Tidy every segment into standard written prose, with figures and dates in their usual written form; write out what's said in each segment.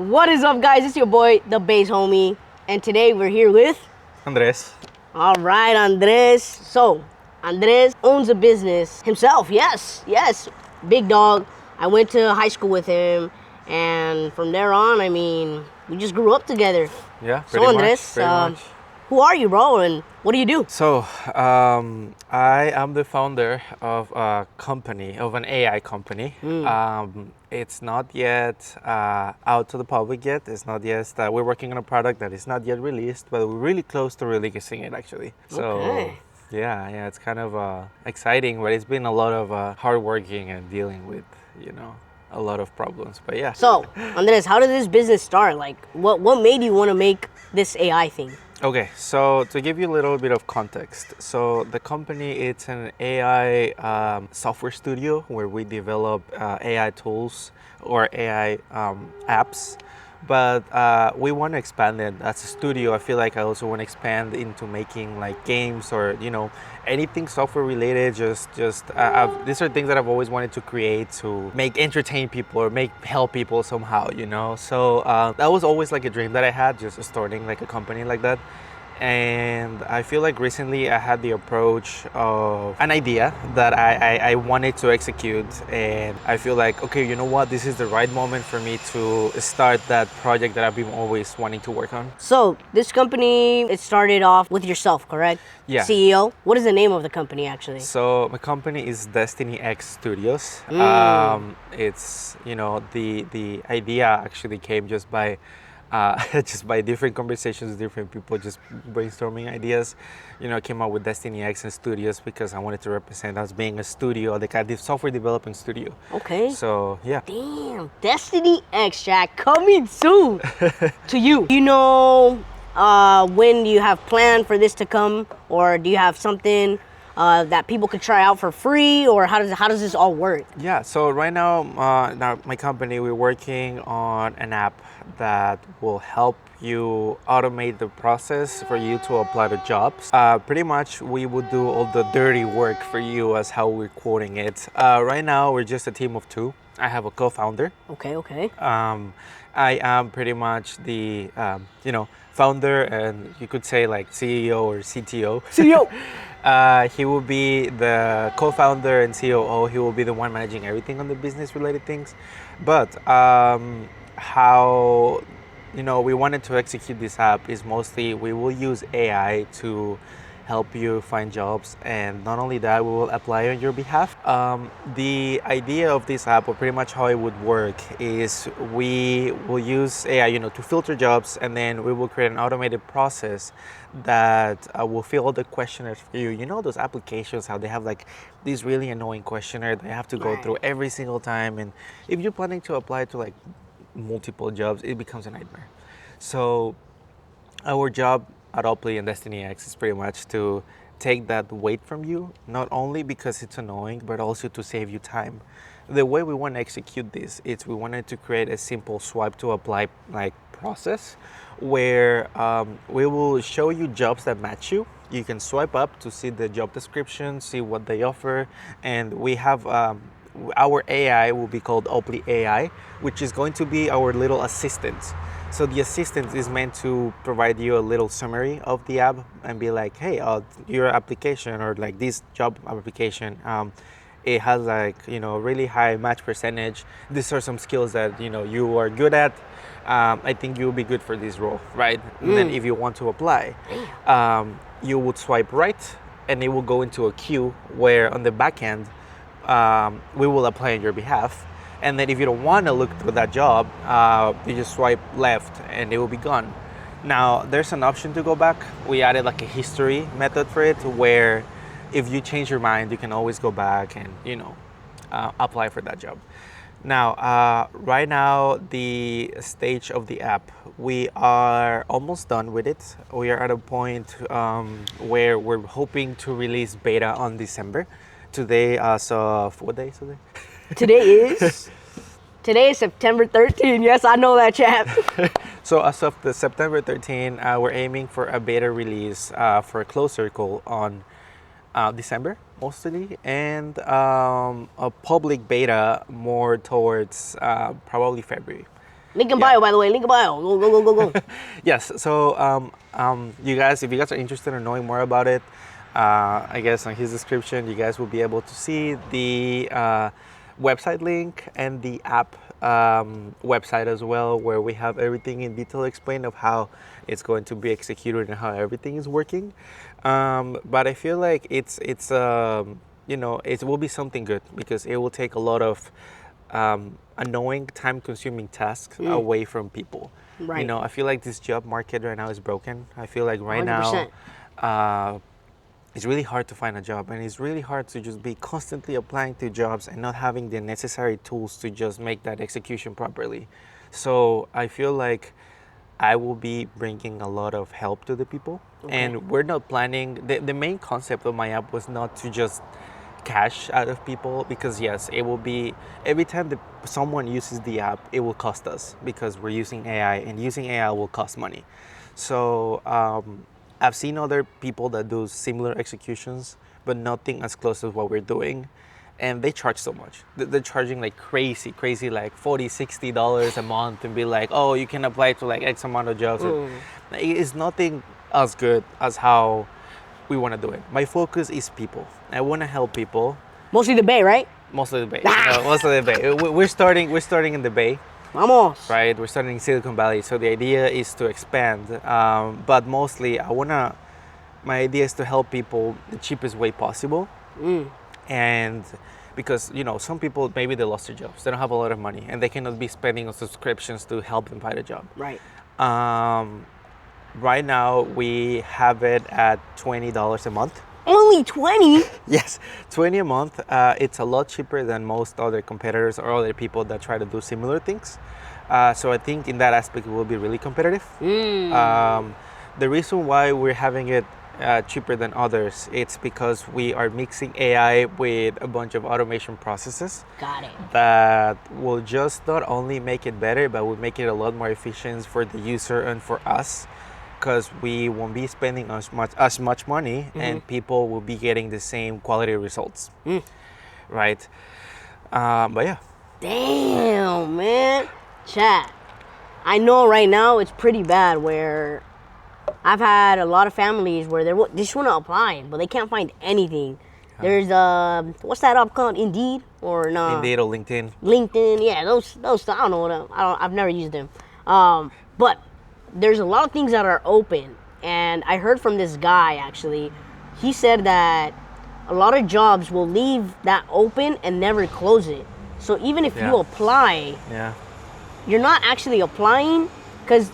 What is up, guys? It's your boy, the Bass Homie, and today we're here with Andres. All right, Andres. So, Andres owns a business himself. Yes, big dog. I went to high school with him, and from there on, I mean, we just grew up together. Yeah, So, Andres, pretty much. who are you, bro, and what do you do? So, I am the founder of a company, of an AI company. It's not yet out to the public yet. It's not yet. We're working on a product that is not yet released, but we're really close to releasing it actually. So, Okay. yeah, it's kind of exciting, but it's been a lot of hard working and dealing with, a lot of problems. But yeah. So, Andres, how did this business start? Like, what made you want to make this AI thing? Okay, so to give you a little bit of context, so the company, it's an AI software studio where we develop AI tools or AI apps, but we want to expand it as a studio. I feel like I also want to expand into making like games or anything software related. These are things that I've always wanted to create to make entertain people or help people somehow. So that was always like a dream that I had, just starting like a company like that. And I feel like recently I had the approach of an idea that I wanted to execute, and I feel like, okay, you know what, this is the right moment for me to start that project that I've been always wanting to work on. So, this company, it started off with yourself, correct? Yeah. CEO. What is the name of the company, actually? So my company is DestinyX Studios. It's the idea actually came just by different conversations with different people, just brainstorming ideas. Came up with DestinyX and Studios because I wanted to represent us being a studio, like a software development studio. Okay. So yeah. Damn, Destiny X, Jack, coming soon to you. When do you have planned for this to come, or do you have something that people could try out for free, or how does this all work? Yeah, so right now, my company, we're working on an app that will help you automate the process for you to apply to jobs. Pretty much, we would do all the dirty work for you, as how we're quoting it. Right now, we're just a team of two. I have a co-founder. Okay. I am pretty much the founder, and you could say like CEO or CTO. CEO. He will be the co-founder and COO. He will be the one managing everything on the business-related things. But how we wanted to execute this app is mostly we will use AI to help you find jobs, and not only that, we will apply on your behalf. The idea of this app, or pretty much how it would work, is we will use AI, to filter jobs, and then we will create an automated process that will fill all the questionnaires for you. Those applications, how they have like this really annoying questionnaire they have to go through every single time, and if you're planning to apply to like multiple jobs, it becomes a nightmare. So our job at Oppli and DestinyX is pretty much to take that weight from you, not only because it's annoying, but also to save you time. The way we want to execute this is we wanted to create a simple swipe to apply like process where we will show you jobs that match you. You can swipe up to see the job description, see what they offer, and we have our AI will be called Oppli AI, which is going to be our little assistant. So the assistant is meant to provide you a little summary of the app and be like, hey, your application, or like this job application, it has like, really high match percentage. These are some skills that, you are good at. I think you'll be good for this role, right? And then if you want to apply, you would swipe right, and it will go into a queue where on the back end, we will apply on your behalf. And then if you don't want to look through that job, you just swipe left and it will be gone. Now, there's an option to go back. We added like a history method for it, where if you change your mind, you can always go back and, apply for that job. Now, right now, the stage of the app, we are almost done with it. We are at a point where we're hoping to release beta on December. Today, what day is today? Today is September 13th. Yes, I know that, chap. So as of the September 13th, we're aiming for a beta release for a closed circle on December mostly, and a public beta more towards probably February. Link in Yeah. bio, by the way. Link in bio. Go, go, go, go, go. Yes. So, you guys, if you guys are interested in knowing more about it, I guess on his description, you guys will be able to see the website link and the app website as well, where we have everything in detail explained of how it's going to be executed and how everything is working. But I feel like it's it will be something good because it will take a lot of annoying, time-consuming tasks away from people. Right. I feel like this job market right now is broken. I feel like right 100%. now, it's really hard to find a job, and it's really hard to just be constantly applying to jobs and not having the necessary tools to just make that execution properly. So I feel like I will be bringing a lot of help to the people. Okay. And we're not planning, the main concept of my app was not to just cash out of people, because yes, it will be, every time that someone uses the app, it will cost us because we're using AI, and using AI will cost money. So I've seen other people that do similar executions, but nothing as close as what we're doing. And they charge so much. They're charging like crazy, like $40, $60 a month, and be like, oh, you can apply to like X amount of jobs. It's nothing as good as how we want to do it. My focus is people. I want to help people. Mostly the Bay, right? Mostly the Bay. Most of the Bay. We're starting in the Bay. Vamos. Right, we're starting in Silicon Valley, so the idea is to expand. But mostly, my idea is to help people the cheapest way possible. And because some people, maybe they lost their jobs, they don't have a lot of money, and they cannot be spending on subscriptions to help them find a job. Right. Right now, we have it at $20 a month. Only 20? Yes, 20 a month. It's a lot cheaper than most other competitors or other people that try to do similar things. So I think in that aspect, it will be really competitive. The reason why we're having it cheaper than others, it's because we are mixing AI with a bunch of automation processes. Got it. That will just not only make it better, but will make it a lot more efficient for the user and for us, because we won't be spending as much money, and people will be getting the same quality results. Right? But yeah. Damn, man. Chat. I know right now it's pretty bad, where I've had a lot of families where they just want to apply, but they can't find anything. There's what's that app called? Indeed or no? Indeed or LinkedIn. LinkedIn, yeah, those I don't know. I've never used them. But there's a lot of things that are open, and I heard from this guy actually. He said that a lot of jobs will leave that open and never close it. So even if you apply, you're not actually applying, because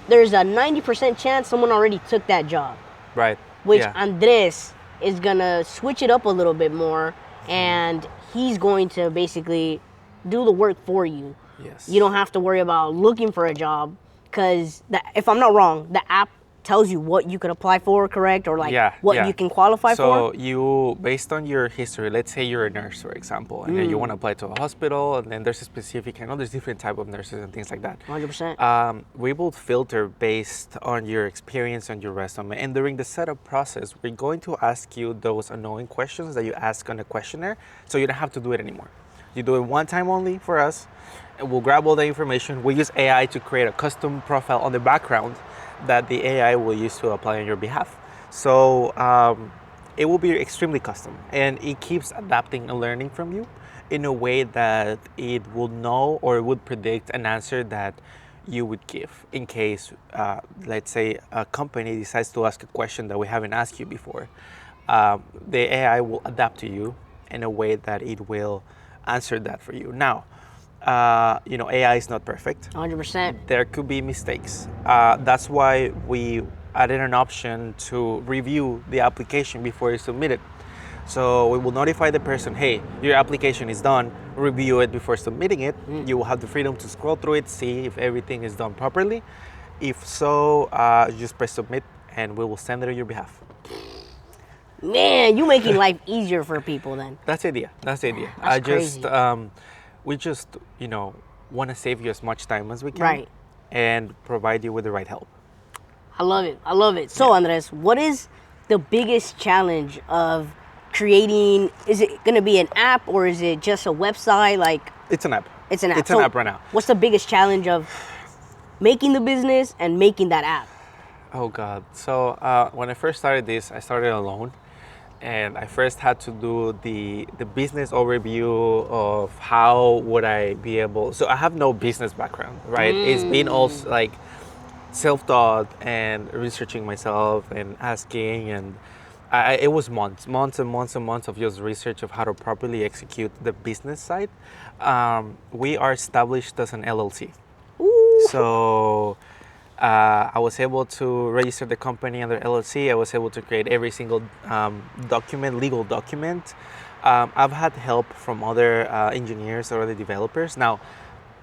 there's a 90% chance someone already took that job. Right. Which Andres is gonna switch it up a little bit more, and he's going to basically do the work for you. Yes. You don't have to worry about looking for a job, because if I'm not wrong, the app tells you what you could apply for, correct? Or like what you can qualify for? So you, based on your history, let's say you're a nurse, for example, and then you want to apply to a hospital, and then there's a specific, I know there's different type of nurses and things like that. 100%. We will filter based on your experience and your resume. And during the setup process, we're going to ask you those annoying questions that you ask on a questionnaire, so you don't have to do it anymore. You do it one time only for us, and we'll grab all the information. We'll use AI to create a custom profile on the background that the AI will use to apply on your behalf. So it will be extremely custom, and it keeps adapting and learning from you in a way that it will know or would predict an answer that you would give in case, let's say, a company decides to ask a question that we haven't asked you before. The AI will adapt to you in a way that it will answer that for you. Now, AI is not perfect. 100%. There could be mistakes. That's why we added an option to review the application before you submit it. So we will notify the person, hey, your application is done, review it before submitting it. You will have the freedom to scroll through it, see if everything is done properly. If so, just press submit, and we will send it on your behalf. Man, you making life easier for people then. That's the idea. That's the idea. That's crazy. We just, want to save you as much time as we can. Right. And provide you with the right help. I love it. I love it. So, Andres, what is the biggest challenge of creating? Is it going to be an app, or is it just a website? Like, it's an app. It's an app. It's an app right now. What's the biggest challenge of making the business and making that app? Oh God. So when I first started this, I started alone, and I first had to do the business overview of how would I be able. So I have no business background, right? It's been also like self-taught and researching myself and asking, and it was months and months and months of just research of how to properly execute the business side. We are established as an LLC. Ooh. So I was able to register the company under LLC. I was able to create every single legal document. I've had help from other engineers or other developers. Now,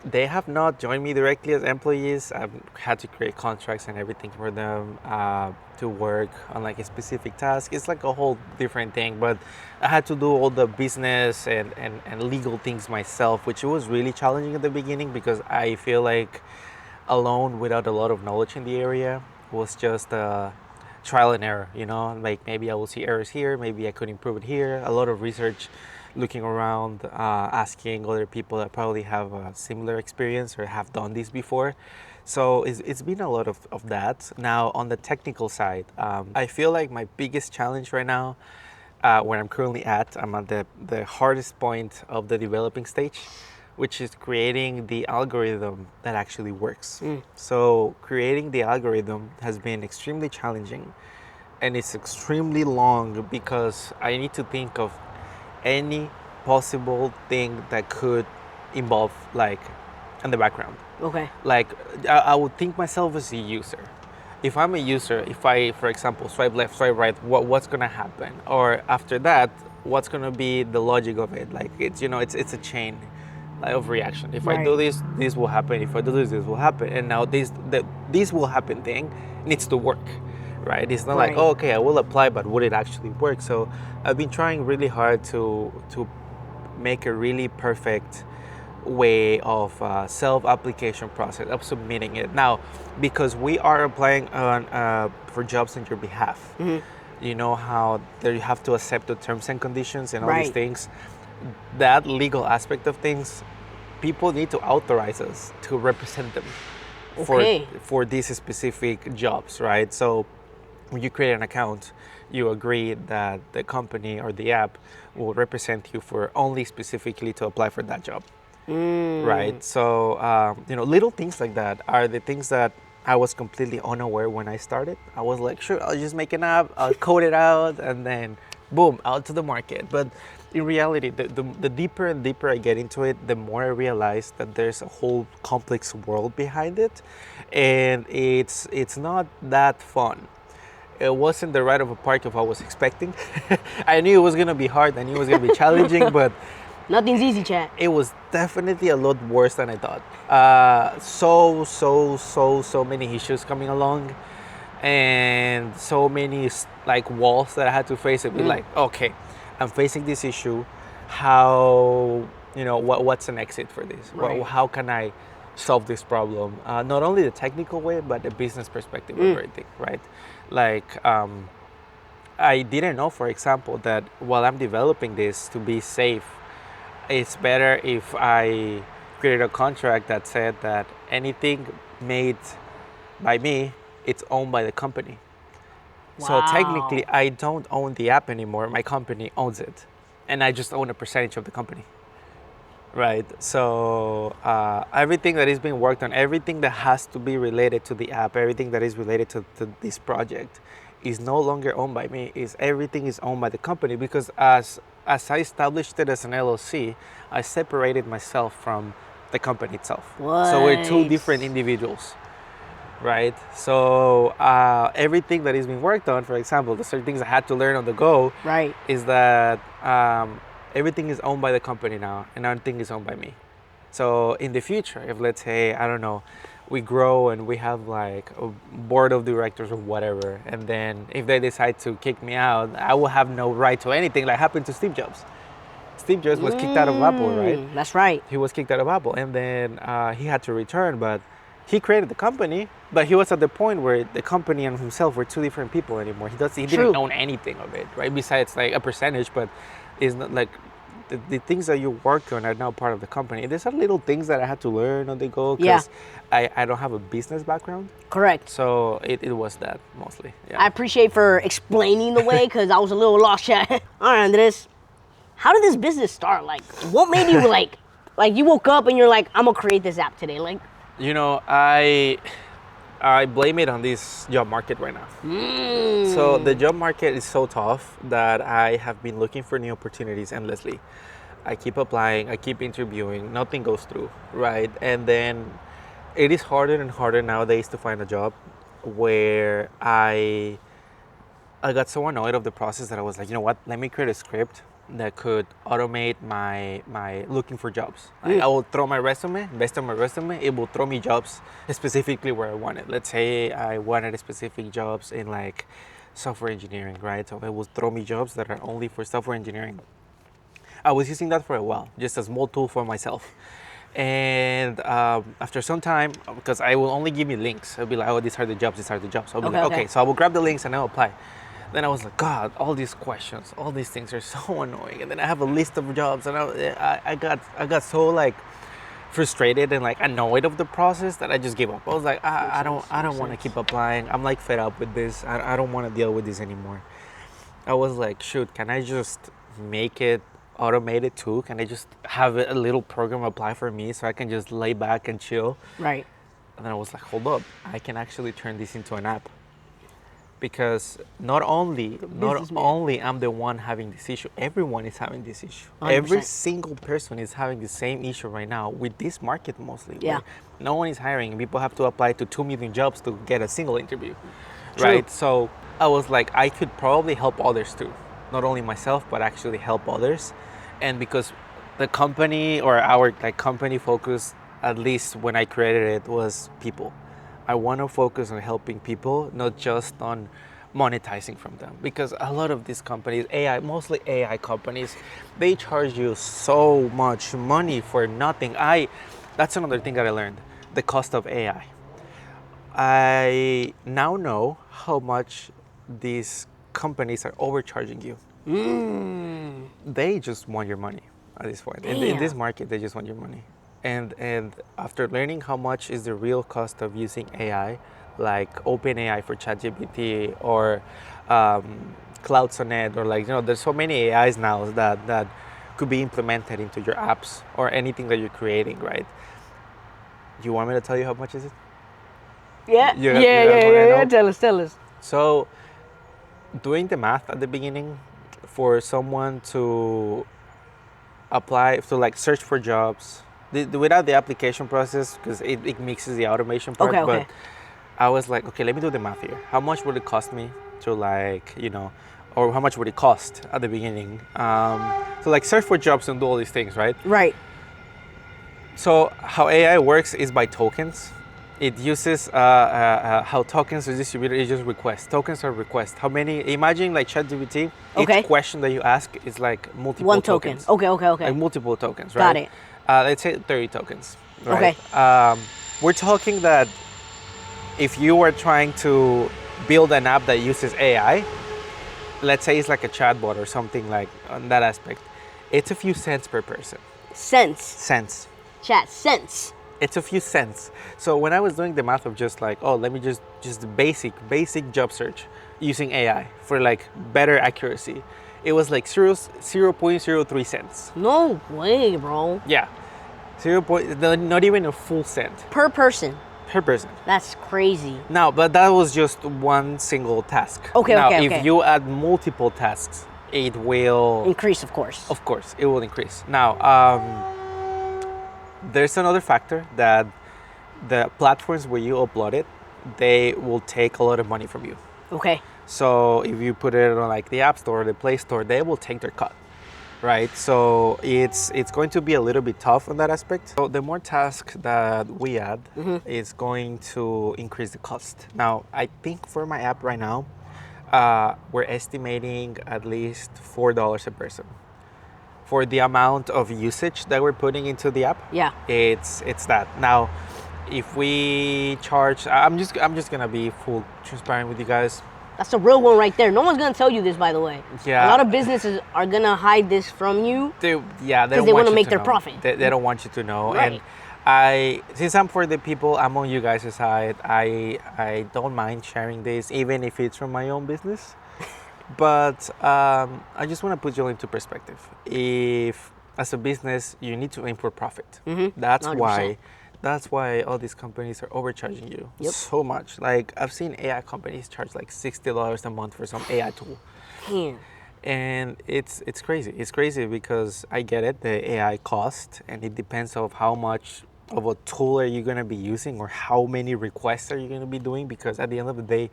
they have not joined me directly as employees. I've had to create contracts and everything for them to work on like a specific task. It's like a whole different thing, but I had to do all the business and legal things myself, which was really challenging at the beginning because I feel like alone without a lot of knowledge in the area was just trial and error, like maybe I will see errors here, maybe I could improve it here. A lot of research, looking around, asking other people that probably have a similar experience or have done this before. So it's been a lot of that. Now on the technical side, I feel like my biggest challenge right now, where I'm currently at, I'm at the hardest point of the developing stage, which is creating the algorithm that actually works. So creating the algorithm has been extremely challenging, and it's extremely long because I need to think of any possible thing that could involve like in the background. Okay. Like I would think myself as a user. If I'm a user, if I, for example, swipe left, swipe right, what's gonna happen? Or after that, what's gonna be the logic of it? Like it's it's a chain of reaction. If I do this, this will happen. If I do this, this will happen. And now this will happen thing needs to work, right? It's not like, oh, okay, I will apply, but would it actually work? So I've been trying really hard to make a really perfect way of self-application process of submitting it. Now, because we are applying on for jobs on your behalf, you know how there you have to accept the terms and conditions and all these things. That legal aspect of things, people need to authorize us to represent them for these specific jobs, right? So when you create an account, you agree that the company or the app will represent you for only specifically to apply for that job, right? So little things like that are the things that I was completely unaware when I started. I was like, sure, I'll just make an app, I'll code it out, and then boom, out to the market. But in reality, the deeper and deeper I get into it, the more I realize that there's a whole complex world behind it, and it's not that fun. It wasn't the ride of a park of what I was expecting. I knew it was gonna be hard, I knew it was gonna be challenging, but nothing's easy, chat. it was definitely a lot worse than I thought. So many issues coming along, and so many like walls that I had to face. It'd be like, okay, I'm facing this issue. How, what's an exit for this? How can I solve this problem? Not only the technical way, but the business perspective of everything, right? Like, I didn't know, for example, that while I'm developing this to be safe, it's better if I created a contract that said that anything made by me, it's owned by the company. Wow. So technically, I don't own the app anymore. My company owns it, and I just own a percentage of the company, right? So everything that is being worked on, everything that has to be related to the app, everything that is related to this project, is no longer owned by me. Everything is owned by the company, because as I established it as an LLC, I separated myself from the company itself. What? So we're two different individuals. Right, so everything that is being worked on, for example, the certain things I had to learn on the go, is that everything is owned by the company now, and everything is owned by me. So in the future, if let's say, I don't know, we grow and we have like a board of directors or whatever, and then if they decide to kick me out, I will have no right to anything, like happened to Steve Jobs. Steve Jobs was kicked out of Apple, right? That's right. He was kicked out of Apple, and then he had to return, but he created the company, but he was at the point where the company and himself were two different people anymore. He didn't own anything of it, right? Besides like a percentage, but it's not like the things that you work on are now part of the company. There's some little things that I had to learn on the go Yeah. because I don't have a business background. Correct. So it was that mostly. Yeah. I appreciate for explaining the way because I was a little lost, chat. All right, Andres. How did this business start? Like, what made you like you woke up and you're like, I'm gonna create this app today? Like, You know, I blame it on this job market right now. So the job market is so tough that I have been looking for new opportunities endlessly. I keep applying, I keep interviewing, nothing goes through, right? And then it is harder and harder nowadays to find a job where I got so annoyed of the process that I was like, you know what? Let me create a script that could automate my looking for jobs. Like, I will throw my resume, based on my resume, it will throw me jobs specifically where I want it. Let's say I wanted specific jobs in like software engineering, right? So it will throw me jobs that are only for software engineering. I was using that for a while, just a small tool for myself. And after some time, because I will only give me links, I'll be like, oh, these are the jobs, these are the jobs. I'll be like, okay, so I will grab the links and I'll apply. Then I was like, God, all these questions, all these things are so annoying. And then I have a list of jobs, and I got so like frustrated and like annoyed of the process that I just gave up. I was like, I don't want to keep applying. I'm like fed up with this. I don't want to deal with this anymore. I was like, shoot, can I just make it automated too? Can I just have a little program apply for me so I can just lay back and chill? right. And then I was like, hold up, I can actually turn this into an app. Because not only I'm the one having this issue, everyone is having this issue. 100%. Every single person is having the same issue right now with this market mostly. Yeah. Where no one is hiring. People have to apply to 2 million jobs to get a single interview. True. Right? So I was like, I could probably help others too. Not only myself, but actually help others. And because the company or our like company focus, at least when I created it, was people. I want to focus on helping people, not just on monetizing from them. Because a lot of these companies, mostly AI companies, they charge you so much money for nothing. That's another thing that I learned, the cost of AI. I now know how much these companies are overcharging you. They just want your money at this point. In this market, they just want your money. And after learning how much is the real cost of using AI, like OpenAI for ChatGPT or Cloud Sonnet, or like, there's so many AIs now that could be implemented into your apps or anything that you're creating, right? You want me to tell you how much is it? Yeah. Yeah. Tell us. So doing the math at the beginning for someone to apply, to like search for jobs, without the application process, because it mixes the automation part. Okay. But I was like, okay, let me do the math here. How much would it cost me to like, or how much would it cost at the beginning to like search for jobs and do all these things, right? Right. So how AI works is by tokens. It uses how tokens are distributed. It's just requests. Tokens are requests. How many? Imagine like ChatGPT. Okay. Each question that you ask is like multiple One token. tokens. Okay. Like multiple tokens, right? Got it. Let's say 30 tokens. Right? Okay. We're talking that if you were trying to build an app that uses AI, let's say it's like a chatbot or something like on that aspect, it's a few cents per person. Cents. Chat, cents. It's a few cents. So when I was doing the math of just like, oh, let me just basic job search using AI for like better accuracy, it was like 0.03 cents. No way, bro. Yeah. Not even a full cent. Per person. Per person. That's crazy. Now, but that was just one single task. Okay. If you add multiple tasks, it will increase, of course. Of course, it will increase. Now, there's another factor that the platforms where you upload it, they will take a lot of money from you. Okay. So if you put it on like the App Store or the Play Store, they will take their cut, right? So it's going to be a little bit tough on that aspect. So the more tasks that we add is going to increase the cost. Now, I think for my app right now, we're estimating at least $4 a person for the amount of usage that we're putting into the app. Yeah. It's that. Now, if we charge, I'm just gonna be full transparent with you guys. That's the real one right there. No one's gonna tell you this, by the way. Yeah. A lot of businesses are gonna hide this from you. They Because they don't want want to you make to their know. profit. They don't want you to know. Right. And since I'm for the people, I'm on you guys' side. I don't mind sharing this, even if it's from my own business. But I just want to put you into perspective. If as a business you need to aim for profit, that's 100%. why. That's why all these companies are overcharging you so much. Like I've seen AI companies charge like $60 a month for some AI tool. Damn. And it's crazy. It's crazy because I get it, the AI cost, and it depends of how much of a tool are you gonna be using or how many requests are you gonna be doing, because at the end of the day,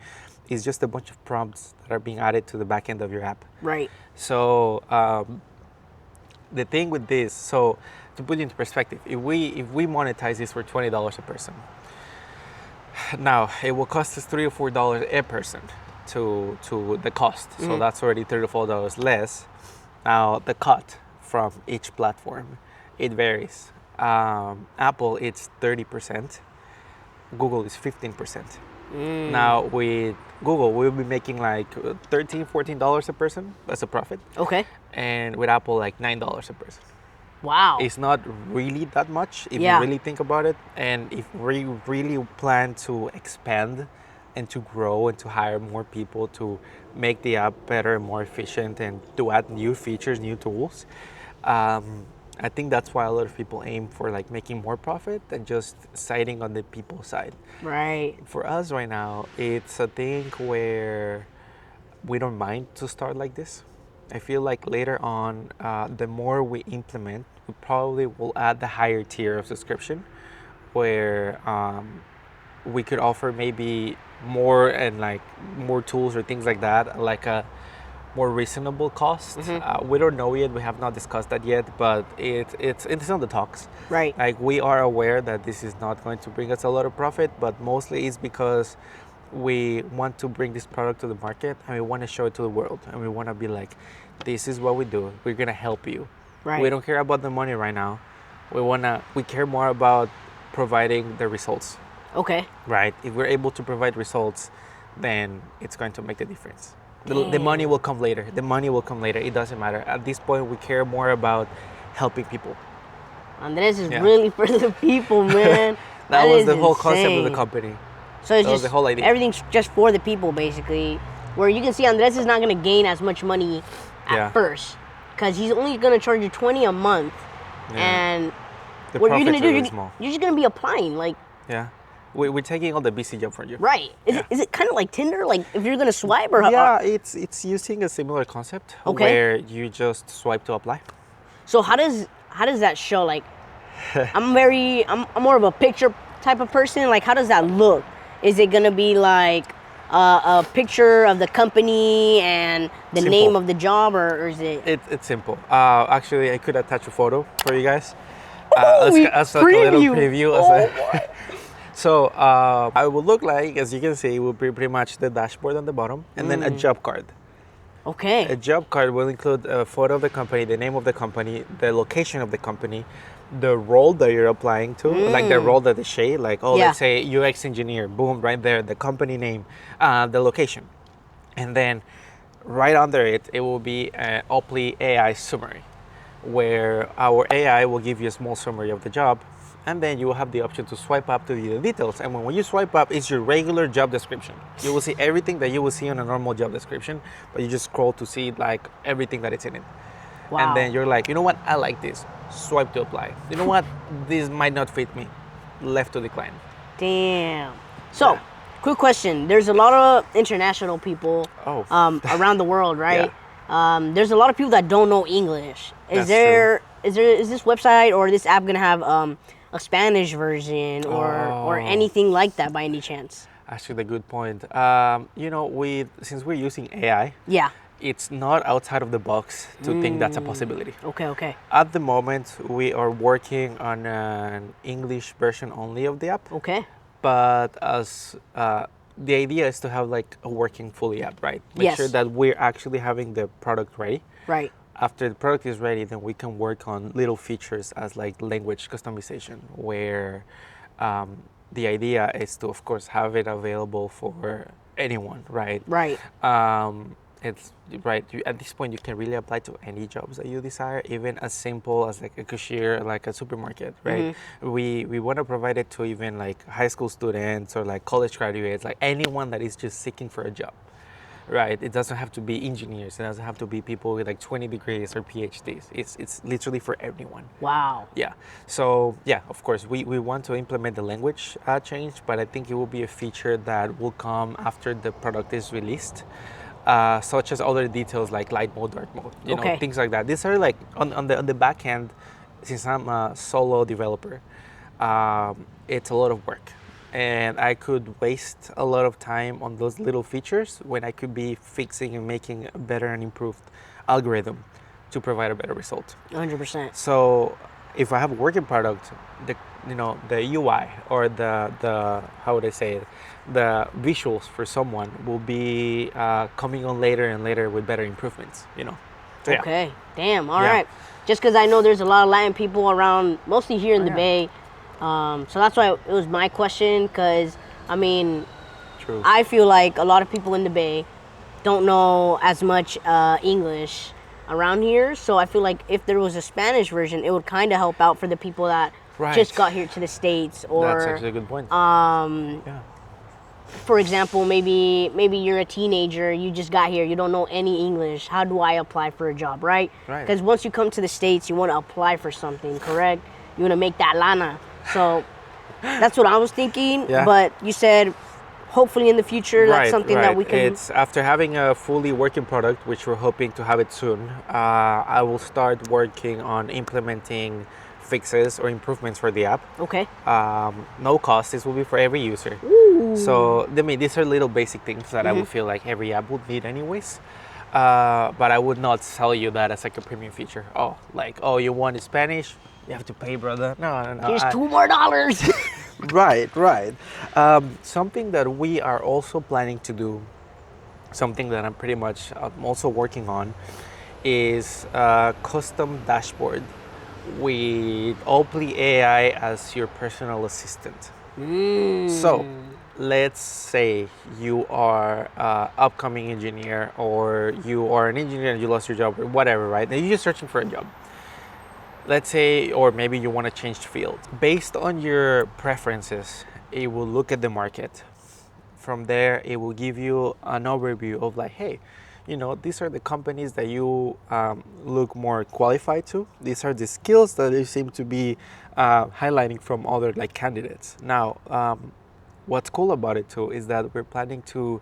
it's just a bunch of prompts that are being added to the back end of your app. Right. So the thing with this, so to put it into perspective, if we monetize this for $20 a person, now it will cost us $3 or $4 a person to the cost. So that's already $3 or $4 less. Now the cut from each platform, it varies. Apple it's 30%, Google is 15%. Now with Google we'll be making like $13, $14 a person. That's a profit. Okay. And with Apple like $9 a person. Wow. It's not really that much if you really think about it. And if we really plan to expand and to grow and to hire more people to make the app better and more efficient and to add new features, new tools, I think that's why a lot of people aim for like making more profit than just siding on the people side. Right. For us right now, it's a thing where we don't mind to start like this. I feel like later on, the more we implement, we probably will add the higher tier of subscription, where we could offer maybe more and like more tools or things like that, like a more reasonable cost. We don't know yet. We have not discussed that yet, but it's on the talks. Right. Like we are aware that this is not going to bring us a lot of profit, but mostly it's because we want to bring this product to the market and we want to show it to the world, and we want to be like, this is what we do. We're gonna help you. Right. We don't care about the money right now. We care more about providing the results. Okay. Right. If we're able to provide results, then it's going to make the difference. The money will come later. The money will come later. It doesn't matter. At this point, we care more about helping people. Andres is really for the people, man. That was is the whole concept of the insane. company. So it's That was just the whole idea. everything's just for the people, basically. Where you can see Andres is not gonna gain as much money at first, because he's only gonna charge you $20 a month, and The what you're gonna profits do, are really small. you're just gonna be applying, like, Yeah. We're taking all the busy job from you. right? Is it kind of like Tinder? Like if you're gonna swipe or Yeah, it's using a similar concept where you just swipe to apply. So how does that show? Like, I'm more of a picture type of person. Like, how does that look? Is it gonna be like a picture of the company and the Simple. name of the job, or is it? It's simple. Actually, I could attach a photo for you guys. As a little preview. So I will look like, as you can see, it will be pretty much the dashboard on the bottom, and then a job card. Okay. A job card will include a photo of the company, the name of the company, the location of the company, the role that you're applying to, like the role that they say, like, let's say UX engineer, boom, right there, the company name, the location. And then right under it, it will be an Oppli AI summary, where our AI will give you a small summary of the job, and then you will have the option to swipe up to the details. And when you swipe up, it's your regular job description. You will see everything that you will see on a normal job description, but you just scroll to see like everything that is in it. Wow. And then you're like, you know what, I like this. Swipe to apply. You know what, this might not fit me. Left to decline. Damn. So, quick question. There's a lot of international people around the world, right? There's a lot of people that don't know English. Is this website or this app gonna have a Spanish version or anything like that by any chance? Actually, a good point. Since we're using AI, it's not outside of the box to think that's a possibility. Okay. At the moment, we are working on an English version only of the app. Okay. But as the idea is to have like a working fully app, right? Make sure that we're actually having the product ready. Right. After the product is ready, then we can work on little features as like language customization, where the idea is to, of course, have it available for anyone, right? Right. It's right. At this point, you can really apply to any jobs that you desire, even as simple as like a cashier, like a supermarket, right? We want to provide it to even like high school students or like college graduates, like anyone that is just seeking for a job, right? It doesn't have to be engineers. It doesn't have to be people with like 20 degrees or PhDs. It's literally for everyone. Wow. Yeah. So yeah, of course, we want to implement the language change, but I think it will be a feature that will come after the product is released. Such as other details like light mode, dark mode, you know, things like that. These are like on the back end. Since I'm a solo developer, it's a lot of work, and I could waste a lot of time on those little features when I could be fixing and making a better and improved algorithm to provide a better result. 100%. So if I have a working product, the UI or the how would I say it, the visuals for someone will be coming on later and later with better improvements. So, yeah. Okay. Damn. All right. Just because I know there's a lot of Latin people around, mostly here in the Bay. So that's why it was my question. Because I mean, True. I feel like a lot of people in the Bay don't know as much English around here. So I feel like if there was a Spanish version, it would kind of help out for the people that just got here to the States. Or that's actually a good point. For example, maybe you're a teenager, you just got here, you don't know any English. How do I apply for a job, right? Right. Because once you come to the States, you want to apply for something, correct? You want to make that lana. So that's what I was thinking. Yeah. But you said hopefully in the future that's something that we can... It's after having a fully working product, which we're hoping to have it soon, I will start working on implementing fixes or improvements for the app. Okay. No cost. This will be for every user. Ooh. So I mean, these are little basic things that I would feel like every app would need anyways. But I would not sell you that as like a premium feature. Oh, you want Spanish? You have to pay, brother. No. Here's $2 more. Right. Something that we are also planning to do, something that I'm also working on, is a custom dashboard with Oppli AI as your personal assistant. So let's say you are an upcoming engineer, or you are an engineer and you lost your job, or whatever, right? And you're just searching for a job. Let's say, or maybe you want to change field. Based on your preferences, it will look at the market. From there, it will give you an overview of like, hey, these are the companies that you look more qualified to. These are the skills that they seem to be highlighting from other like candidates. Now, what's cool about it too is that we're planning to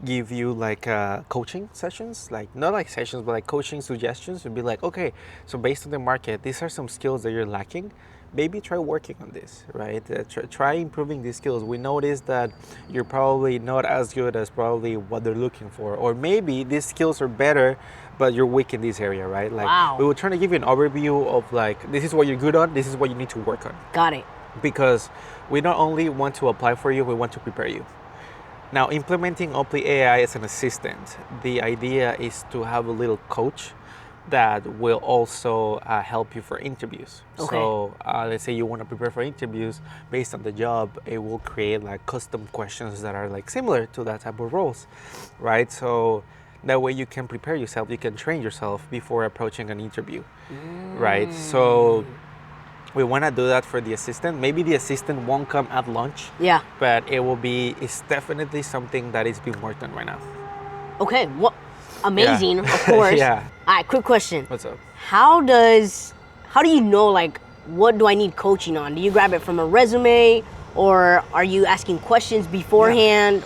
give you like coaching sessions, like not like sessions, but like coaching suggestions. We'd be like, okay, so based on the market, these are some skills that you're lacking. Maybe try working on this, right? Try improving these skills. We noticed that you're probably not as good as probably what they're looking for. Or maybe these skills are better, but you're weak in this area, right? Like, wow. We were trying to give you an overview of like, this is what you're good on, this is what you need to work on. Got it. Because we not only want to apply for you, we want to prepare you. Now, implementing Oppli AI as an assistant, the idea is to have a little coach that will also help you for interviews. Okay. So let's say you want to prepare for interviews based on the job, it will create like custom questions that are like similar to that type of roles, right? So that way you can prepare yourself, you can train yourself before approaching an interview, right? So we want to do that for the assistant. Maybe the assistant won't come at launch, but it's definitely something that is being worked on right now. Okay, well, amazing, of course. Yeah. All right, quick question. What's up? How do you know, like, what do I need coaching on? Do you grab it from a resume, or are you asking questions beforehand?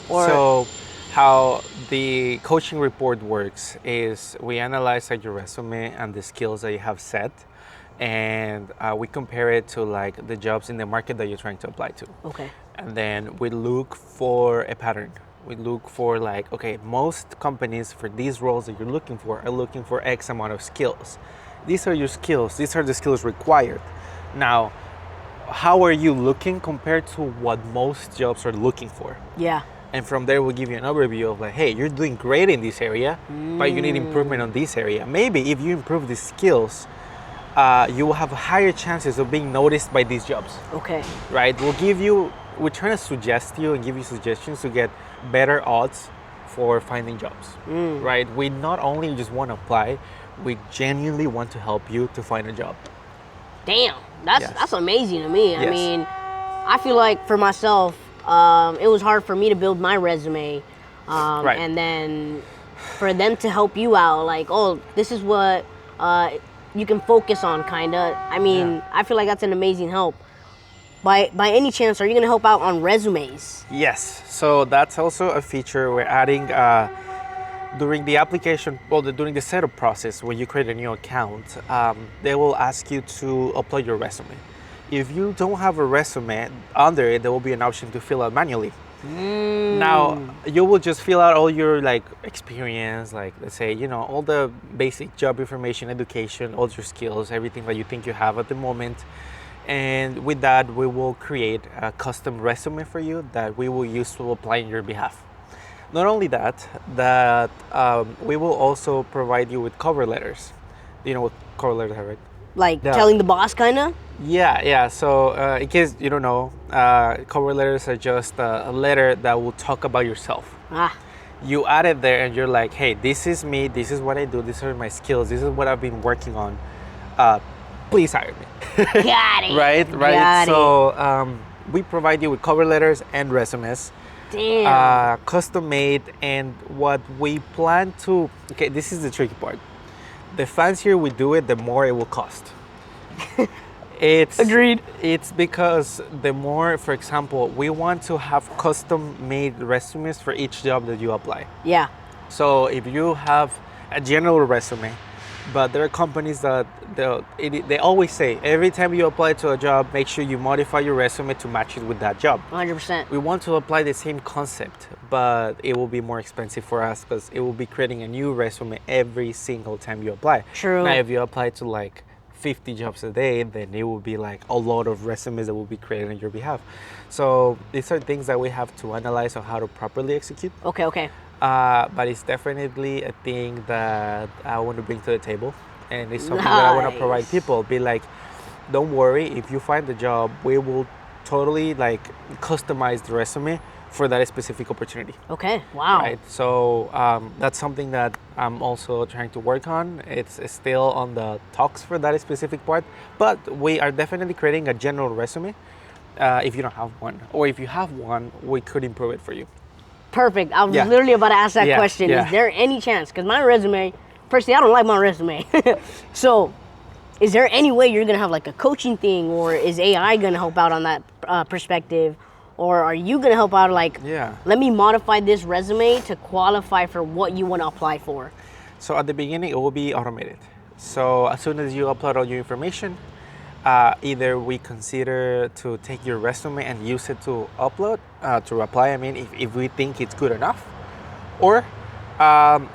Or So how the coaching report works is we analyze like your resume and the skills that you have set, and we compare it to like the jobs in the market that you're trying to apply to. Okay. And then we look for a pattern. We look for like, okay, most companies for these roles that you're looking for are looking for X amount of skills. These are your skills. These are the skills required. Now, how are you looking compared to what most jobs are looking for? Yeah. And from there, we'll give you an overview of like, hey, you're doing great in this area, but you need improvement on this area. Maybe if you improve the skills, you will have higher chances of being noticed by these jobs. Okay. Right? We'll give you we're trying to suggest you and give you suggestions to get better odds for finding jobs, right? We not only just want to apply, we genuinely want to help you to find a job. Damn, that's amazing to me. I Yes. mean, I feel like for myself, it was hard for me to build my resume, Right. and then for them to help you out, like, oh, this is what you can focus on, kinda. I mean, Yeah. I feel like that's an amazing help. By any chance, are you gonna help out on resumes? Yes, so that's also a feature we're adding during the application, during the setup process when you create a new account. They will ask you to upload your resume. If you don't have a resume under it, there will be an option to fill out manually. Now you will just fill out all your like experience, like let's say all the basic job information, education, all your skills, everything that you think you have at the moment. And with that, we will create a custom resume for you that we will use to apply on your behalf. Not only that, we will also provide you with cover letters. Do you know what cover letters are, right? Like Yeah. telling the boss, kinda? Yeah. So in case you don't know, cover letters are just a letter that will talk about yourself. Ah, You add it there and you're like, hey, this is me, this is what I do, these are my skills, this is what I've been working on. Please hire me. got it. Right. Got it. So we provide you with cover letters and resumes, Damn. custom made. And what we plan to, okay, this is the tricky part. The fancier we do it, the more it will cost. It's Agreed. It's because the more, for example, we want to have custom made resumes for each job that you apply. Yeah. So if you have a general resume, but there are companies that they always say every time you apply to a job, make sure you modify your resume to match it with that job. 100%. We want to apply the same concept, but it will be more expensive for us because it will be creating a new resume every single time you apply. True. Now, if you apply to like 50 jobs a day, then it will be like a lot of resumes that will be created on your behalf. So these are things that we have to analyze on how to properly execute. Okay. But it's definitely a thing that I want to bring to the table, and it's something that I want to provide Nice. people. Be like, don't worry, if you find the job, we will totally like customize the resume for that specific opportunity. Okay. Wow. Right. So that's something that I'm also trying to work on. It's still on the talks for that specific part, but we are definitely creating a general resume. If you don't have one, or if you have one, we could improve it for you. Perfect. I was Yeah. literally about to ask that Yeah, question. yeah. Is there any chance? Because my resume, personally, I don't like my resume. So, is there any way you're gonna have like a coaching thing, or is AI gonna help out on that perspective, or are you gonna help out like, Yeah. let me modify this resume to qualify for what you want to apply for? So at the beginning, it will be automated. So as soon as you upload all your information, either we consider to take your resume and use it to upload, to apply, I mean, if we think it's good enough, or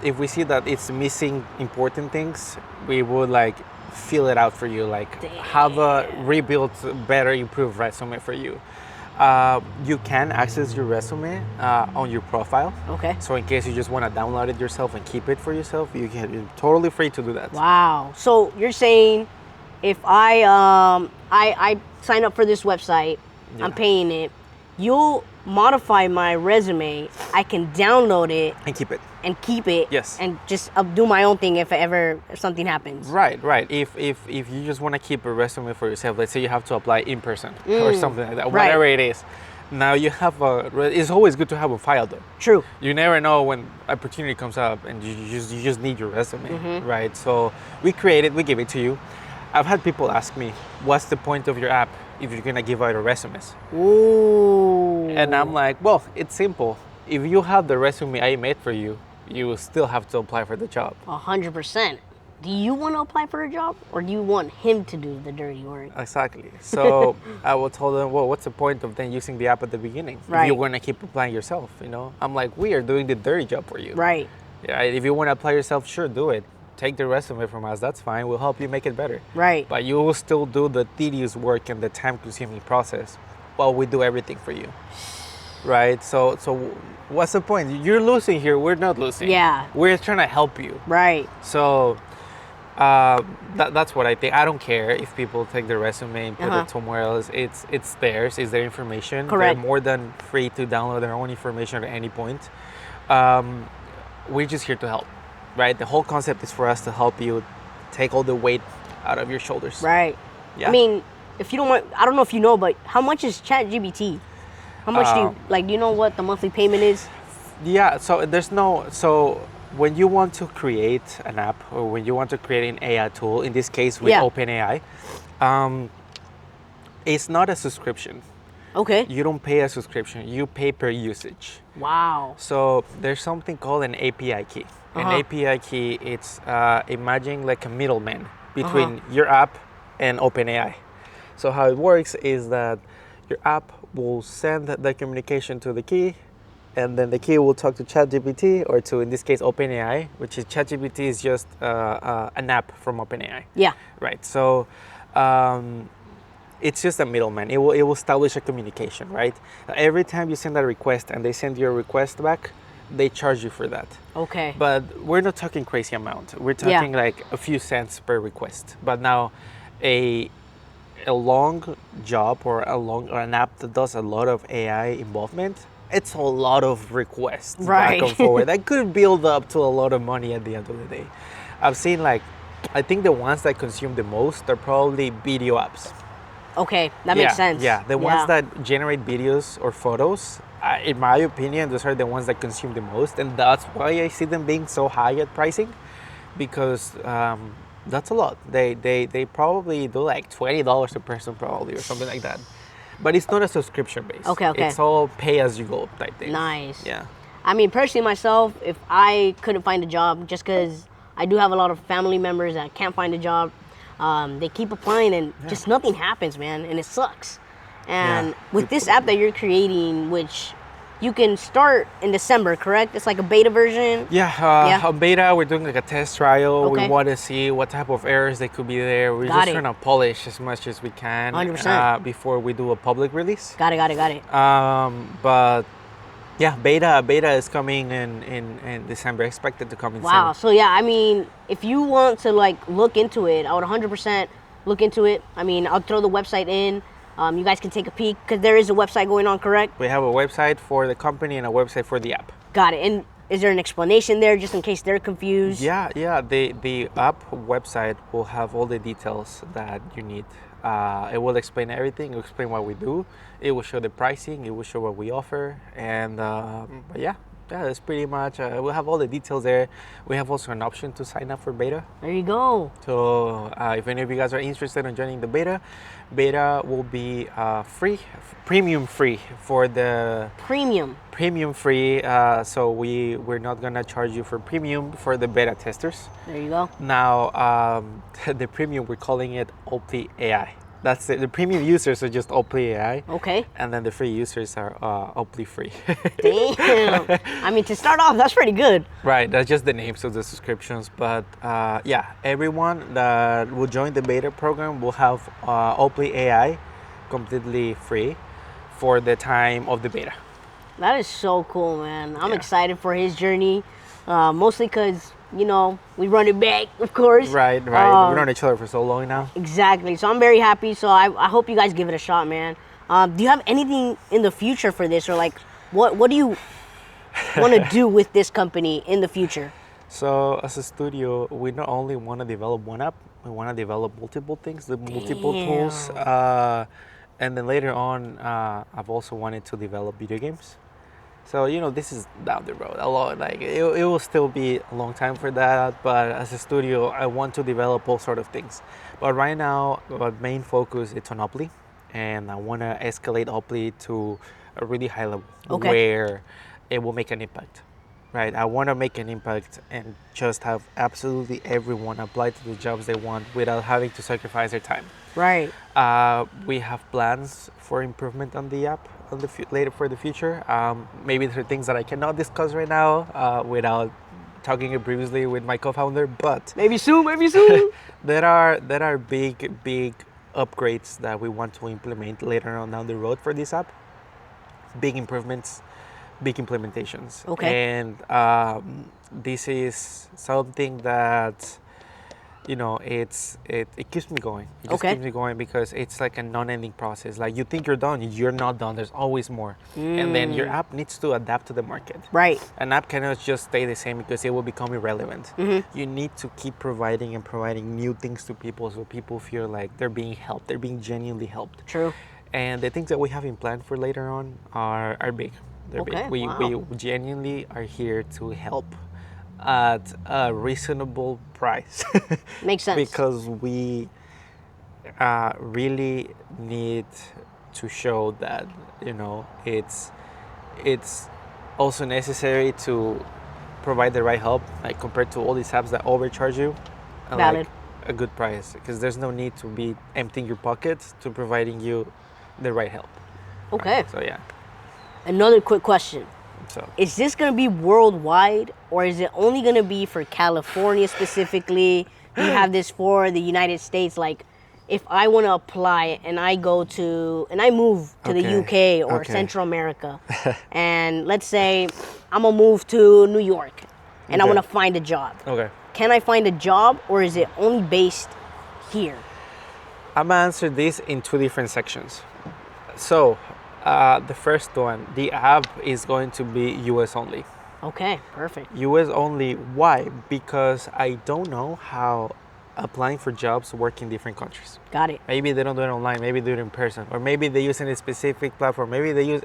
if we see that it's missing important things, we would like fill it out for you, like have a rebuilt, better, improved resume for you. You can access your resume on your profile. Okay. So in case you just want to download it yourself and keep it for yourself, you're totally free to do that. Wow. So you're saying if I sign up for this website, Yeah. I'm paying it, you'll modify my resume, I can download it And keep it. and keep it, Yes. and just do my own thing if something happens. Right. If you just want to keep a resume for yourself, let's say you have to apply in person or something like that, Right. whatever it is. Now you have it's always good to have a file though. True. You never know when opportunity comes up and you just need your resume, right? So we create it, we give it to you. I've had people ask me, what's the point of your app if you're gonna give out your resumes? Ooh. And I'm like, well, it's simple. If you have the resume I made for you, you will still have to apply for the job. 100%. Do you want to apply for a job, or do you want him to do the dirty work? Exactly. So I will tell them, well, what's the point of then using the app at the beginning? If Right. you're gonna keep applying yourself, I'm like, we are doing the dirty job for you. Right. Yeah, if you want to apply yourself, sure, do it. Take the resume from us, that's fine. We'll help you make it better. Right. But you will still do the tedious work and the time-consuming process while we do everything for you. Right? So what's the point? You're losing here, we're not losing. Yeah. We're trying to help you. Right. So That's what I think. I don't care if people take their resume and put it somewhere else. It's theirs. It's their information. Correct. They're more than free to download their own information at any point. Um, we're just here to help, right? The whole concept is for us to help you take all the weight out of your shoulders. Right. Yeah. I mean, if you don't want, I don't know if you know, but how much is ChatGPT? How much do you know what the monthly payment is? Yeah, so when you want to create an app or when you want to create an AI tool, in this case with OpenAI, it's not a subscription. Okay. You don't pay a subscription, you pay per usage. Wow. So there's something called an API key. An API key, it's imagine like a middleman between your app and OpenAI. So how it works is that your app will send the communication to the key, and then the key will talk to ChatGPT or to, in this case, OpenAI, which is ChatGPT is just an app from OpenAI. Yeah. Right. So it's just a middleman. It will establish a communication, right? Every time you send a request and they send your request back, they charge you for that. Okay. But we're not talking crazy amount. We're talking like a few cents per request. But now a long job or an app that does a lot of AI involvement, it's a lot of requests back and forward. That could build up to a lot of money at the end of the day. I've seen I think the ones that consume the most are probably video apps. Okay, that makes sense. Yeah, the ones that generate videos or photos, in my opinion, those are the ones that consume the most. And that's why I see them being so high at pricing, because that's a lot. They probably do like $20 a person probably or something like that. But it's not a subscription base. Okay. It's all pay as you go type thing. Nice. Yeah. I mean, personally myself, if I couldn't find a job, just because I do have a lot of family members that can't find a job, they keep applying and just nothing happens, man, and it sucks. And with this app that you're creating, which you can start in December, correct? It's like a beta version? A beta, we're doing like a test trial. Okay. We want to see what type of errors they could be there. We're just trying to polish as much as we can 100%. Before we do a public release. Got it. But yeah, beta is coming in December, expected to come in December. Wow, so yeah, I mean, if you want to look into it, I would 100% look into it. I mean, I'll throw the website in. You guys can take a peek because there is a website going on, correct? We have a website for the company and a website for the app. Got it. And is there an explanation there just in case they're confused? Yeah. The app website will have all the details that you need. It will explain everything. It will explain what we do. It will show the pricing. It will show what we offer. And but yeah, that's pretty much. We'll have all the details there. We have also an option to sign up for beta. There you go. So if any of you guys are interested in joining the beta will be premium free for the premium free. So we're not gonna charge you for premium for the beta testers. There you go. Now the premium, we're calling it Oppli AI. That's it. The premium users are just Oppli AI. Okay. And then the free users are Oppli free. Damn. I mean, to start off, that's pretty good. Right. That's just the names of the subscriptions. But yeah, everyone that will join the beta program will have Oppli AI completely free for the time of the beta. That is so cool, man. I'm excited for his journey, mostly because, we run it back, of course. Right. We've known each other for so long now. Exactly. So I'm very happy. So I hope you guys give it a shot, man. Do you have anything in the future for this? Or what do you want to do with this company in the future? So as a studio, we not only want to develop one app, we want to develop multiple things, multiple tools. And then later on, I've also wanted to develop video games. So, this is down the road a lot. It will still be a long time for that. But as a studio, I want to develop all sort of things. But right now, our main focus is on Oppli. And I want to escalate Oppli to a really high level where it will make an impact. Right? I want to make an impact and just have absolutely everyone apply to the jobs they want without having to sacrifice their time. Right. We have plans for improvement on the app later for the future. Maybe there are things that I cannot discuss right now without talking it previously with my co-founder, but maybe soon. there are big upgrades that we want to implement later on down the road for this app. Big improvements, big implementations. Okay. And this is something that you know, it keeps me going. It just Okay. keeps me going because it's like a non-ending process. Like you think you're done, you're not done. There's always more. And then your app needs to adapt to the market. Right. An app cannot just stay the same because it will become irrelevant. You need to keep providing and providing new things to people so people feel like they're being helped, they're being genuinely helped. True. And the things that we have in plan for later on are big. They're Okay, big. We wow. genuinely are here to help at a reasonable price. Makes sense. Because we really need to show that, you know, it's also necessary to provide the right help, like compared to all these apps that overcharge you, and Valid. like a good price, because there's no need to be emptying your pockets to providing you the right help. Okay. Right? So yeah. Another quick question. So Is this going to be worldwide, or is it only going to be for California specifically? Do you have this for the United States? Like, if I want to apply and I move to the UK or Okay. Central America, and let's say I'm going to move to New York and I Okay. want to find a job. okay. Can I find a job, or is it only based here? I'm gonna answer this in two different sections. So, the first one, the app is going to be US only. Okay, perfect. US only. Why? Because I don't know how applying for jobs work in different countries. Got it. Maybe they don't do it online, maybe they do it in person, or maybe they use any specific platform, maybe they use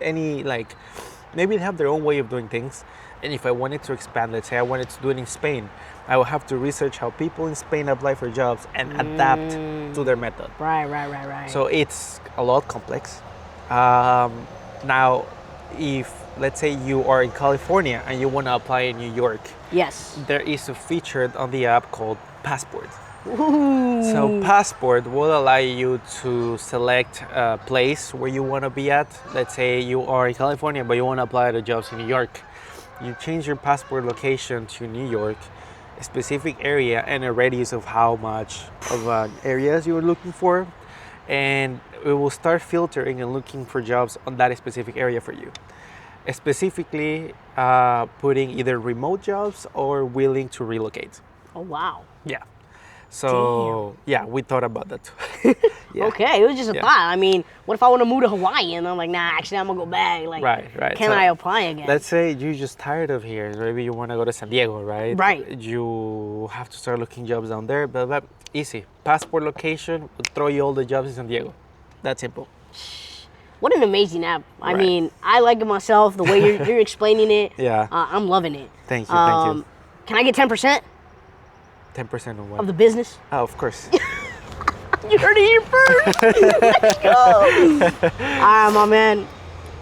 maybe they have their own way of doing things. And if I wanted to expand, let's say I wanted to do it in Spain, I would have to research how people in Spain apply for jobs and adapt to their method. Right. So it's a lot complex. Now, if let's say you are in California and you want to apply in New York, Yes. there is a feature on the app called Passport. Ooh. So Passport will allow you to select a place where you want to be at. Let's say you are in California, but you want to apply to jobs in New York. You change your passport location to New York, a specific area, and a radius of how much of areas you're looking for, and it will start filtering and looking for jobs on that specific area for you. Specifically, putting either remote jobs or willing to relocate. Oh, wow. Yeah. So yeah, we thought about that too. Yeah. Okay, it was just a Yeah. thought. I mean, what if I want to move to Hawaii and I'm like, nah, actually, I'm gonna go back. Like, Right. Can So I apply again? let's say you're just tired of here. Maybe you want to go to San Diego, right? Right. You have to start looking jobs down there. But easy. Passport location will throw you all the jobs in San Diego. That simple. What an amazing app. I Right. mean, I like it myself. The way you're explaining it, Yeah. I'm loving it. Thank you. Can I get 10% 10% of what? of the business? Oh, of course. You heard it here first. Let's go. All right, my man.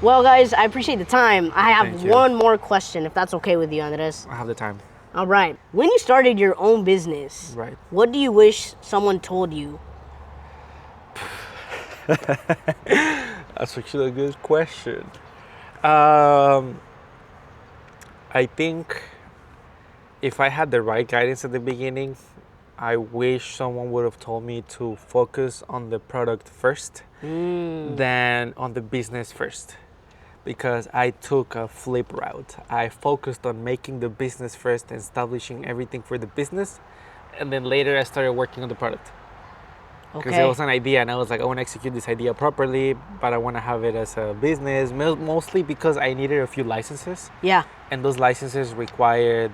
Well, guys, I appreciate the time. I have Thank you. one more question, if that's okay with you, Andres. I have the time. All right. When you started your own business, Right. what do you wish someone told you? That's actually a good question. I think if I had the right guidance at the beginning, I wish someone would have told me to focus on the product first than on the business first. Because I took a flip route. I focused on making the business first and establishing everything for the business. And then later I started working on the product. Because Okay. it was an idea and I was like, I want to execute this idea properly, but I want to have it as a business, mostly because I needed a few licenses. Yeah. And those licenses required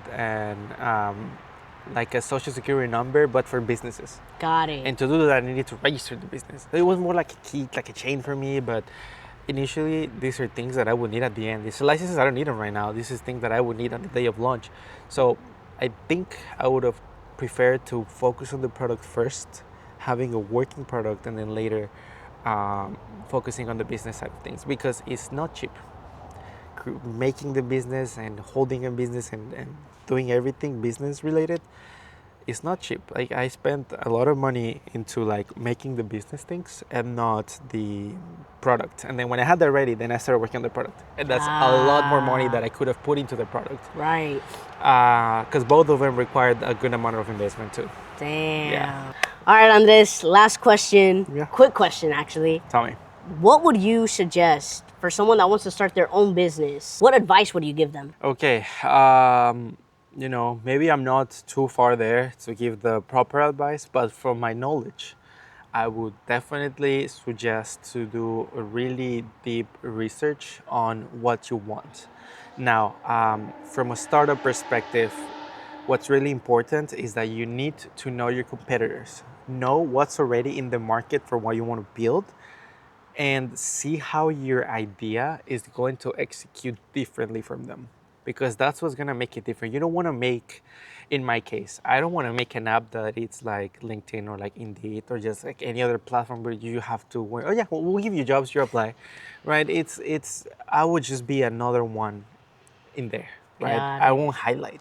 like a social security number, but for businesses. Got it. And to do that, I needed to register the business. It was more like a key, like a chain for me, but initially, these are things that I would need at the end. These licenses, I don't need them right now. This is things that I would need on the day of launch. So I think I would have preferred to focus on the product first, having a working product, and then later focusing on the business side of things, because it's not cheap. Making the business and holding a business and doing everything business related, it's not cheap. Like I spent a lot of money into like making the business things and not the product. And then when I had that ready, then I started working on the product. And that's a lot more money that I could have put into the product. Right. Because both of them required a good amount of investment too. Damn. Yeah. All right, Andres, last question. Yeah. Quick question, actually. Tell me. What would you suggest for someone that wants to start their own business? What advice would you give them? Okay. you know, maybe I'm not too far there to give the proper advice, but from my knowledge, I would definitely suggest to do a really deep research on what you want. Now, from a startup perspective, what's really important is that you need to know your competitors, know what's already in the market for what you want to build, and see how your idea is going to execute differently from them, because that's what's going to make it different. You don't want to make, in my case, I don't want to make an app that it's like LinkedIn or like Indeed or just like any other platform where you have to, oh yeah, we'll give you jobs, you apply, right? It's I would just be another one in there, right? Got I it. won't highlight.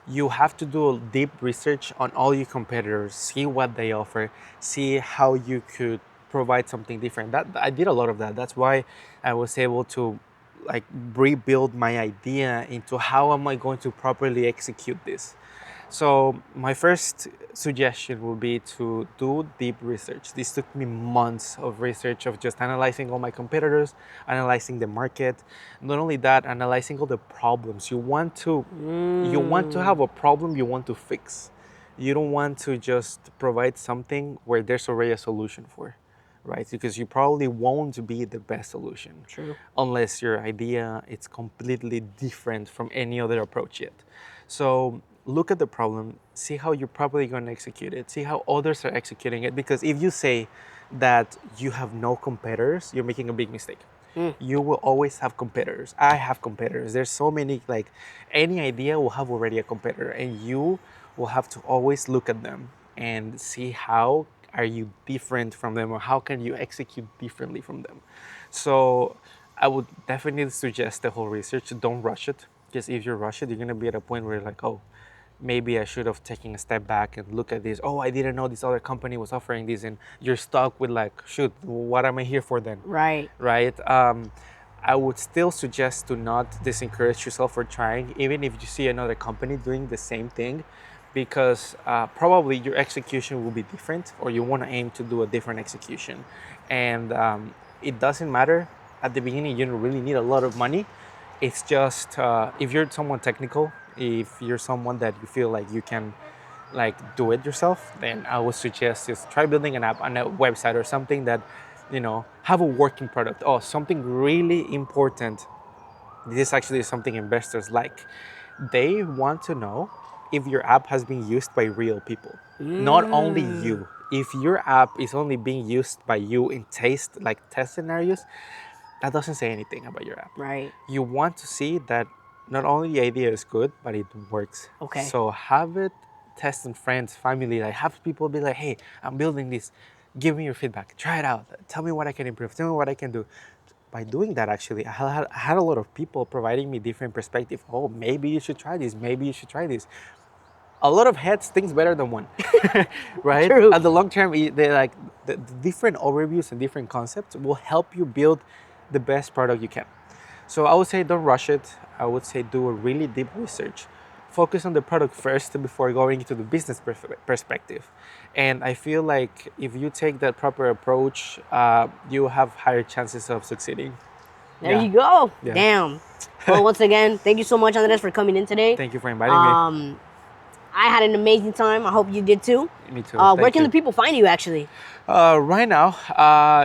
You have to do a deep research on all your competitors, see what they offer, see how you could provide something different. That I did a lot of that. That's why I was able to like rebuild my idea into how am I going to properly execute this. So my first suggestion would be to do deep research. This took me months of research of just analyzing all my competitors, analyzing the market. Not only that, analyzing all the problems. You want to have a problem you want to fix. You don't want to just provide something where there's already a solution for, right? Because you probably won't be the best solution. True. Unless your idea is completely different from any other approach yet. So look at the problem, see how you're probably going to execute it, see how others are executing it. Because if you say that you have no competitors, you're making a big mistake. You will always have competitors. I have competitors. There's so many, like any idea will have already a competitor, and you will have to always look at them and see how are you different from them, or how can you execute differently from them. So I would definitely suggest the whole research. Don't rush it, because if you rush it, you're gonna be at a point where you're like, oh, maybe I should have taken a step back and look at this. Oh, I didn't know this other company was offering this, and you're stuck with like, shoot, what am I here for then? Right. Right? I would still suggest to not disencourage yourself for trying, even if you see another company doing the same thing, because probably your execution will be different, or you want to aim to do a different execution. And it doesn't matter. At the beginning, you don't really need a lot of money. It's just if you're someone technical, if you're someone that you feel like you can like do it yourself, then I would suggest just try building an app on a website or something that, have a working product. Oh, something really important. This is actually something investors like. They want to know if your app has been used by real people, not only you. If your app is only being used by you in test scenarios, that doesn't say anything about your app. Right. You want to see that not only the idea is good, but it works. Okay. So have it test on friends, family, like have people be like, hey, I'm building this. Give me your feedback. Try it out. Tell me what I can improve. Tell me what I can do. By doing that, actually, I had a lot of people providing me different perspective. Oh, maybe you should try this. Maybe you should try this. A lot of heads thinks better than one, right? True. At the long term, they like the different overviews and different concepts will help you build the best product you can. So I would say don't rush it. I would say do a really deep research. Focus on the product first before going into the business perspective. And I feel like if you take that proper approach, you have higher chances of succeeding. There Yeah. you go. Yeah. Damn. Well, once again, thank you so much, Andres, for coming in today. Thank you for inviting I had an amazing time. I hope you did too. me. Me too. Where Thank can you. the people find you, actually? Right now,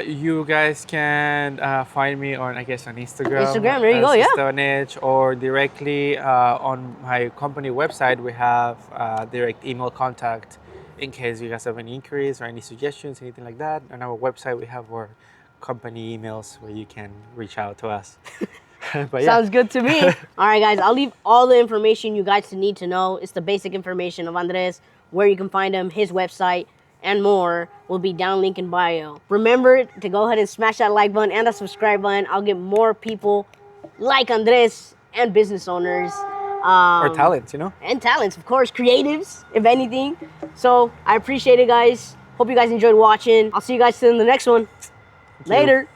you guys can find me on, I guess, on Instagram. Instagram, there you go, yeah. DestinyX, or directly on my company website. We have direct email contact in case you guys have any inquiries or any suggestions, anything like that. On our website, we have our company emails where you can reach out to us. But yeah. Sounds good to me. All right, guys, I'll leave all the information you guys need to know. It's the basic information of Andres, where you can find him, his website, and more will be down link in bio. Remember to go ahead and smash that like button and that subscribe button. I'll get more people like Andres and business owners. Or talents, And talents, of course, creatives, if anything. So I appreciate it, guys. Hope you guys enjoyed watching. I'll see you guys in the next one. Later.